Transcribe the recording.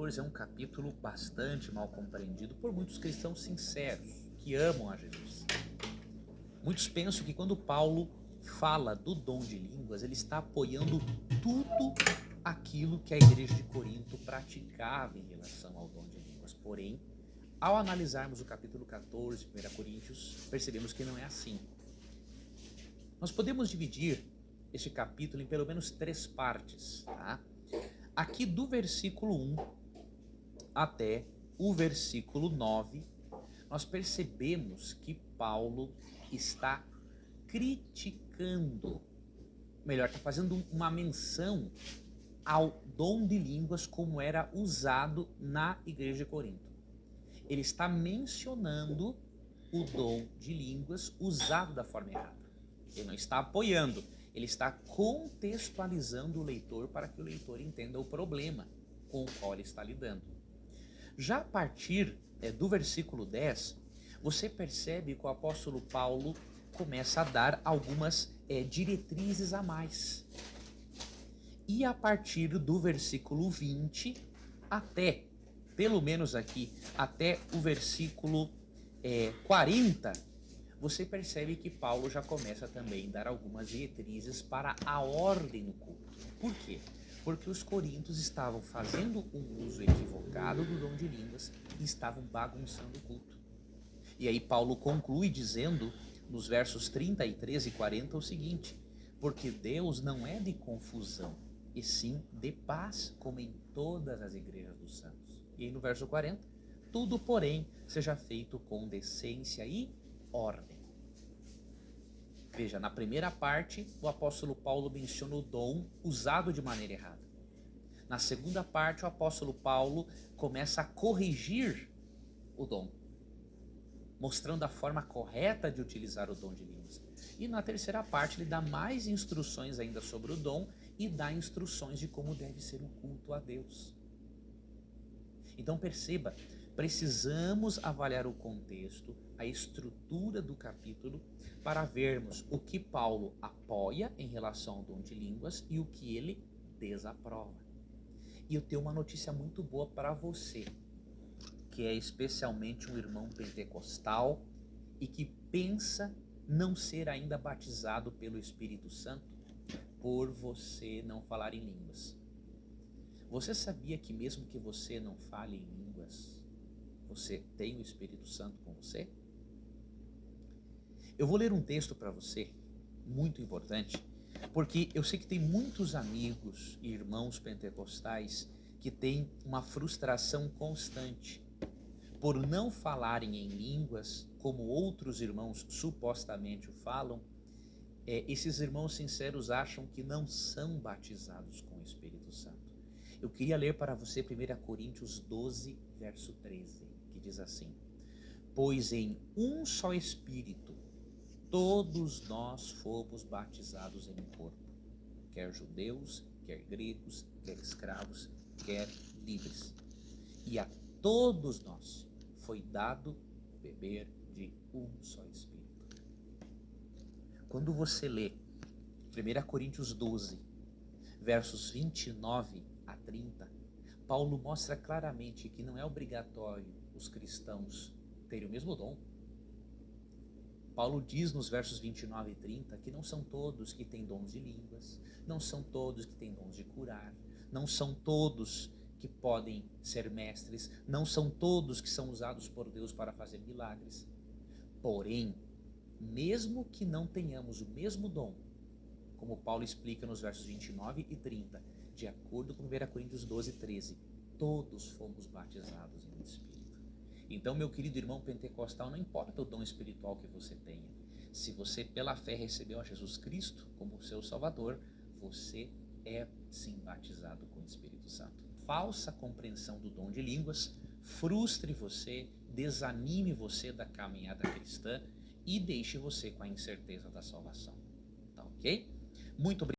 14 é um capítulo bastante mal compreendido por muitos cristãos sinceros, que amam a Jesus. Muitos pensam que quando Paulo fala do dom de línguas, ele está apoiando tudo aquilo que a igreja de Corinto praticava em relação ao dom de línguas. Porém, ao analisarmos o capítulo 14 de 1 Coríntios, percebemos que não é assim. Nós podemos dividir este capítulo em pelo menos 3 partes. Tá? Aqui do versículo 1 até o versículo 9, nós percebemos que Paulo está criticando, melhor, está fazendo uma menção ao dom de línguas como era usado na igreja de Corinto. Ele está mencionando o dom de línguas usado da forma errada. Ele não está apoiando, ele está contextualizando o leitor para que o leitor entenda o problema com o qual ele está lidando. Já a partir do versículo 10, você percebe que o apóstolo Paulo começa a dar algumas diretrizes a mais. E a partir do versículo 20 até, pelo menos aqui, até o versículo 40, você percebe que Paulo já começa também a dar algumas diretrizes para a ordem no culto. Por quê? Porque os coríntios estavam fazendo um uso equivocado do dom de línguas e estavam bagunçando o culto. E aí Paulo conclui dizendo, nos versos 33 e 40, o seguinte: porque Deus não é de confusão, e sim de paz, como em todas as igrejas dos santos. E aí no verso 40, tudo, porém, seja feito com decência e ordem. Veja, na primeira parte, o apóstolo Paulo menciona o dom usado de maneira errada. Na segunda parte, o apóstolo Paulo começa a corrigir o dom, mostrando a forma correta de utilizar o dom de línguas. E na terceira parte, ele dá mais instruções ainda sobre o dom e dá instruções de como deve ser o culto a Deus. Então perceba, precisamos avaliar o contexto, a estrutura do capítulo, para vermos o que Paulo apoia em relação ao dom de línguas e o que ele desaprova. E eu tenho uma notícia muito boa para você, que é especialmente um irmão pentecostal e que pensa não ser ainda batizado pelo Espírito Santo por você não falar em línguas. Você sabia que mesmo que você não fale em línguas, você tem o Espírito Santo com você? Eu vou ler um texto para você, muito importante, porque eu sei que tem muitos amigos e irmãos pentecostais que têm uma frustração constante por não falarem em línguas como outros irmãos supostamente o falam. Esses irmãos sinceros acham que não são batizados com o Espírito Santo. Eu queria ler para você 1 Coríntios 12, verso 13, que diz assim: pois em um só Espírito todos nós fomos batizados em um corpo, quer judeus, quer gregos, quer escravos, quer livres. E a todos nós foi dado beber de um só Espírito. Quando você lê 1 Coríntios 12, versos 29 a 30, Paulo mostra claramente que não é obrigatório os cristãos terem o mesmo dom. Paulo diz nos versos 29 e 30 que não são todos que têm dons de línguas, não são todos que têm dons de curar, não são todos que podem ser mestres, não são todos que são usados por Deus para fazer milagres. Porém, mesmo que não tenhamos o mesmo dom, como Paulo explica nos versos 29 e 30, de acordo com 1 Coríntios 12, 13, todos fomos batizados em um Espírito. Então, meu querido irmão pentecostal, não importa o dom espiritual que você tenha, se você pela fé recebeu a Jesus Cristo como seu Salvador, você é sim batizado com o Espírito Santo. Falsa compreensão do dom de línguas frustre você, desanime você da caminhada cristã e deixe você com a incerteza da salvação. Tá ok? Muito obrigado.